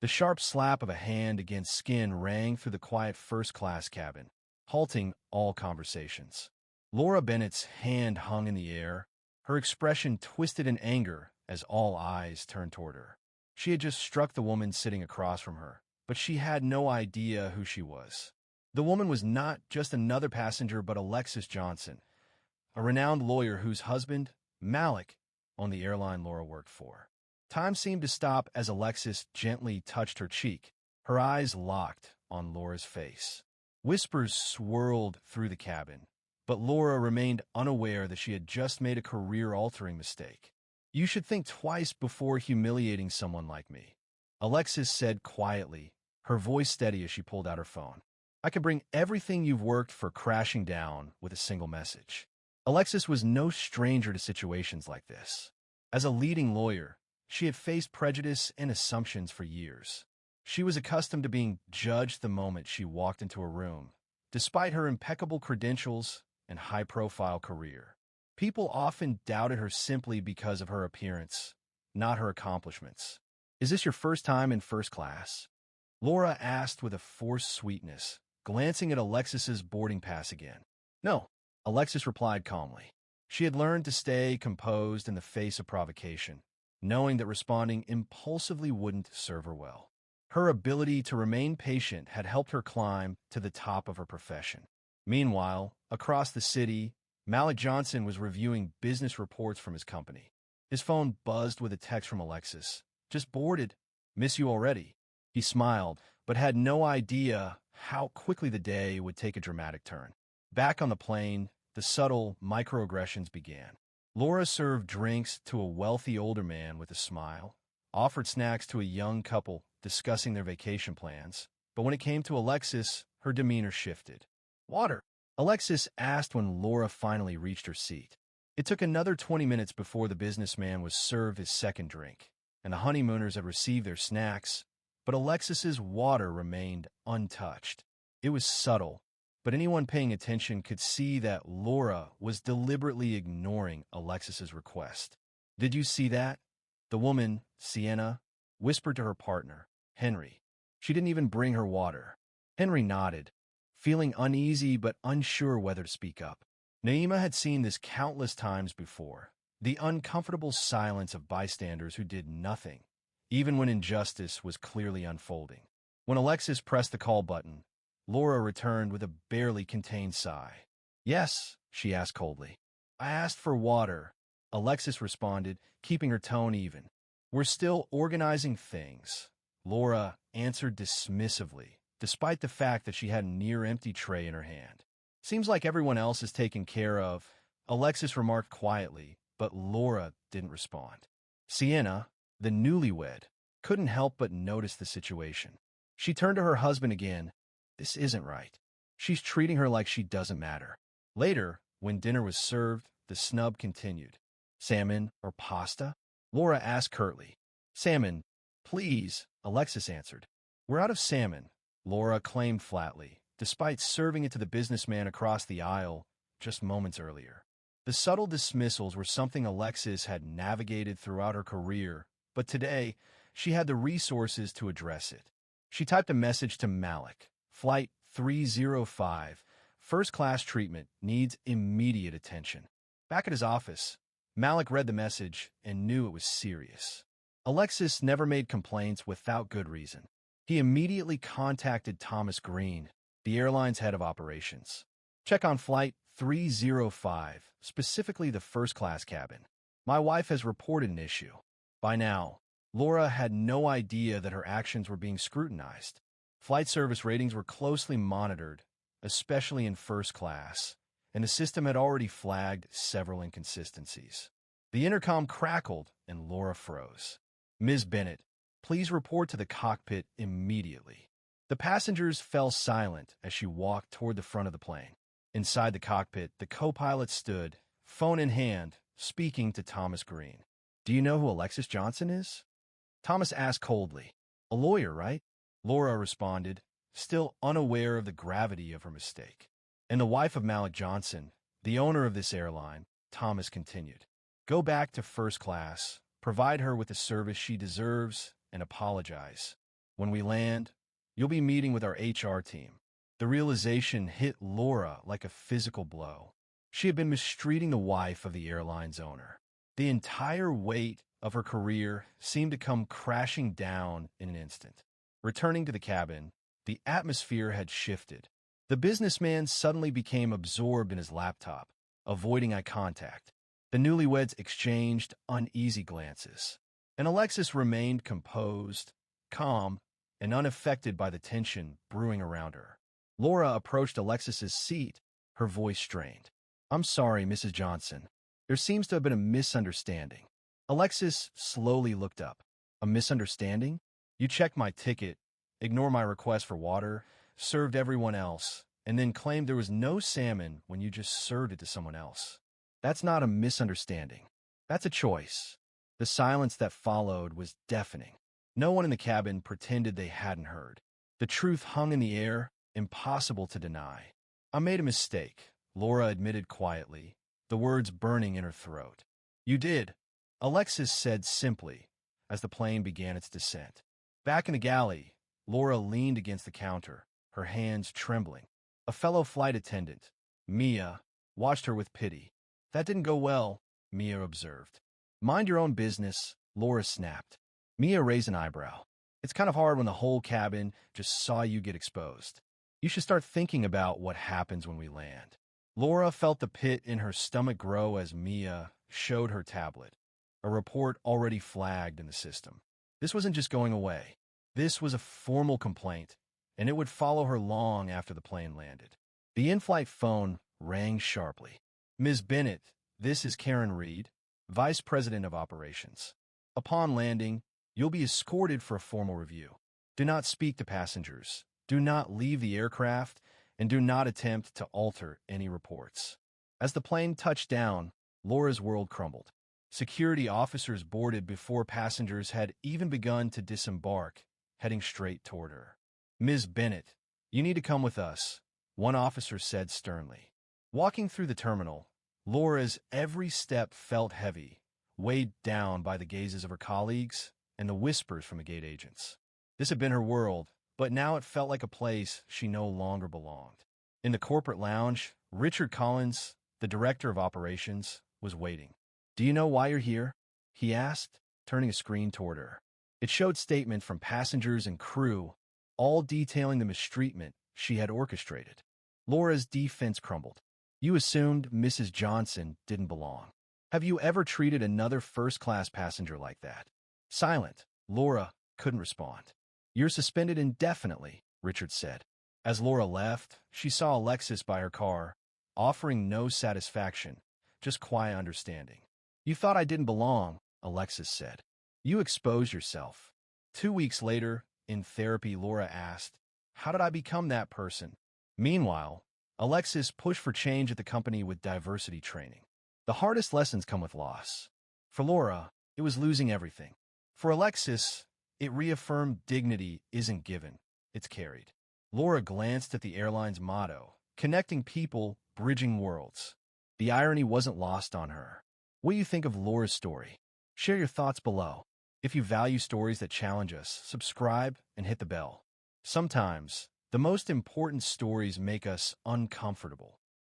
The sharp slap of a hand against skin rang through the quiet first-class cabin, halting all conversations. Laura Bennett's hand hung in the air, her expression twisted in anger as all eyes turned toward her. She had just struck the woman sitting across from her, but she had no idea who she was. The woman was not just another passenger but Alexis Johnson, a renowned lawyer whose husband, Malik, owned the airline Laura worked for. Time seemed to stop as Alexis gently touched her cheek, her eyes locked on Laura's face. Whispers swirled through the cabin, but Laura remained unaware that she had just made a career-altering mistake. "You should think twice before humiliating someone like me," Alexis said quietly, her voice steady as she pulled out her phone. "I can bring everything you've worked for crashing down with a single message." Alexis was no stranger to situations like this. As a leading lawyer, she had faced prejudice and assumptions for years. She was accustomed to being judged the moment she walked into a room, despite her impeccable credentials and high-profile career. People often doubted her simply because of her appearance, not her accomplishments. "Is this your first time in first class?" Laura asked with a forced sweetness, glancing at Alexis's boarding pass again. "No," Alexis replied calmly. She had learned to stay composed in the face of provocation, knowing that responding impulsively wouldn't serve her well. Her ability to remain patient had helped her climb to the top of her profession. Meanwhile, across the city, Malik Johnson was reviewing business reports from his company. His phone buzzed with a text from Alexis. "Just boarded. Miss you already." He smiled, but had no idea how quickly the day would take a dramatic turn. Back on the plane, the subtle microaggressions began. Laura served drinks to a wealthy older man with a smile, offered snacks to a young couple discussing their vacation plans, but when it came to Alexis, her demeanor shifted. "Water?" Alexis asked when Laura finally reached her seat. It took another 20 minutes before the businessman was served his second drink, and the honeymooners had received their snacks, but Alexis's water remained untouched. It was subtle, but anyone paying attention could see that Laura was deliberately ignoring Alexis's request. "Did you see that?" The woman, Sienna, whispered to her partner, Henry. She didn't even bring her water. Henry nodded, feeling uneasy but unsure whether to speak up. Naima had seen this countless times before, the uncomfortable silence of bystanders who did nothing, even when injustice was clearly unfolding. When Alexis pressed the call button, Laura returned with a barely contained sigh. "Yes," she asked coldly. "I asked for water," Alexis responded, keeping her tone even. "We're still organizing things," Laura answered dismissively, despite the fact that she had a near-empty tray in her hand. "Seems like everyone else is taken care of," Alexis remarked quietly, but Laura didn't respond. Sienna, the newlywed, couldn't help but notice the situation. She turned to her husband again. "This isn't right. She's treating her like she doesn't matter." Later, when dinner was served, the snub continued. "Salmon or pasta?" Laura asked curtly. "Salmon, please," Alexis answered. "We're out of salmon," Laura claimed flatly, despite serving it to the businessman across the aisle just moments earlier. The subtle dismissals were something Alexis had navigated throughout her career, but today she had the resources to address it. She typed a message to Malik. "Flight 305, first-class treatment, needs immediate attention." Back at his office, Malik read the message and knew it was serious. Alexis never made complaints without good reason. He immediately contacted Thomas Green, the airline's head of operations. "Check on Flight 305, specifically the first-class cabin. My wife has reported an issue." By now, Laura had no idea that her actions were being scrutinized. Flight service ratings were closely monitored, especially in first class, and the system had already flagged several inconsistencies. The intercom crackled and Laura froze. "Ms. Bennett, please report to the cockpit immediately." The passengers fell silent as she walked toward the front of the plane. Inside the cockpit, the co-pilot stood, phone in hand, speaking to Thomas Green. "Do you know who Alexis Johnson is?" Thomas asked coldly. "A lawyer, right?" Laura responded, still unaware of the gravity of her mistake. "And the wife of Malik Johnson, the owner of this airline," Thomas continued. "Go back to first class, provide her with the service she deserves, and apologize." When we land, you'll be meeting with our HR team. The realization hit Laura like a physical blow. She had been mistreating the wife of the airline's owner. The entire weight of her career seemed to come crashing down in an instant. Returning to the cabin, the atmosphere had shifted. The businessman suddenly became absorbed in his laptop, avoiding eye contact. The newlyweds exchanged uneasy glances, and Alexis remained composed, calm, and unaffected by the tension brewing around her. Laura approached Alexis's seat, her voice strained. "I'm sorry, Mrs. Johnson. There seems to have been a misunderstanding." Alexis slowly looked up. "A misunderstanding? You checked my ticket, ignored my request for water, served everyone else, and then claimed there was no salmon when you just served it to someone else. That's not a misunderstanding. That's a choice." The silence that followed was deafening. No one in the cabin pretended they hadn't heard. The truth hung in the air, impossible to deny. "I made a mistake," Laura admitted quietly, the words burning in her throat. "You did," Alexis said simply, as the plane began its descent. Back in the galley, Laura leaned against the counter, her hands trembling. A fellow flight attendant, Mia, watched her with pity. "That didn't go well," Mia observed. "Mind your own business," Laura snapped. Mia raised an eyebrow. "It's kind of hard when the whole cabin just saw you get exposed. You should start thinking about what happens when we land." Laura felt the pit in her stomach grow as Mia showed her tablet, a report already flagged in the system. This wasn't just going away. This was a formal complaint, and it would follow her long after the plane landed. The in-flight phone rang sharply. "Ms. Bennett, this is Karen Reed, Vice President of Operations. Upon landing, you'll be escorted for a formal review. Do not speak to passengers, do not leave the aircraft, and do not attempt to alter any reports." As the plane touched down, Laura's world crumbled. Security officers boarded before passengers had even begun to disembark, heading straight toward her. "Ms. Bennett, you need to come with us," one officer said sternly. Walking through the terminal, Laura's every step felt heavy, weighed down by the gazes of her colleagues and the whispers from the gate agents. This had been her world, but now it felt like a place she no longer belonged. In the corporate lounge, Richard Collins, the director of operations, was waiting. "Do you know why you're here?" he asked, turning a screen toward her. It showed statements from passengers and crew, all detailing the mistreatment she had orchestrated. Laura's defense crumbled. "You assumed Mrs. Johnson didn't belong. Have you ever treated another first-class passenger like that?" Silent, Laura couldn't respond. "You're suspended indefinitely," Richard said. As Laura left, she saw Alexis by her car, offering no satisfaction, just quiet understanding. "You thought I didn't belong," Alexis said. "You exposed yourself." 2 weeks later, in therapy, Laura asked, "How did I become that person?" Meanwhile, Alexis pushed for change at the company with diversity training. The hardest lessons come with loss. For Laura, it was losing everything. For Alexis, it reaffirmed dignity isn't given, it's carried. Laura glanced at the airline's motto, "Connecting people, bridging worlds." The irony wasn't lost on her. What do you think of Laura's story? Share your thoughts below. If you value stories that challenge us, subscribe and hit the bell. Sometimes, the most important stories make us uncomfortable.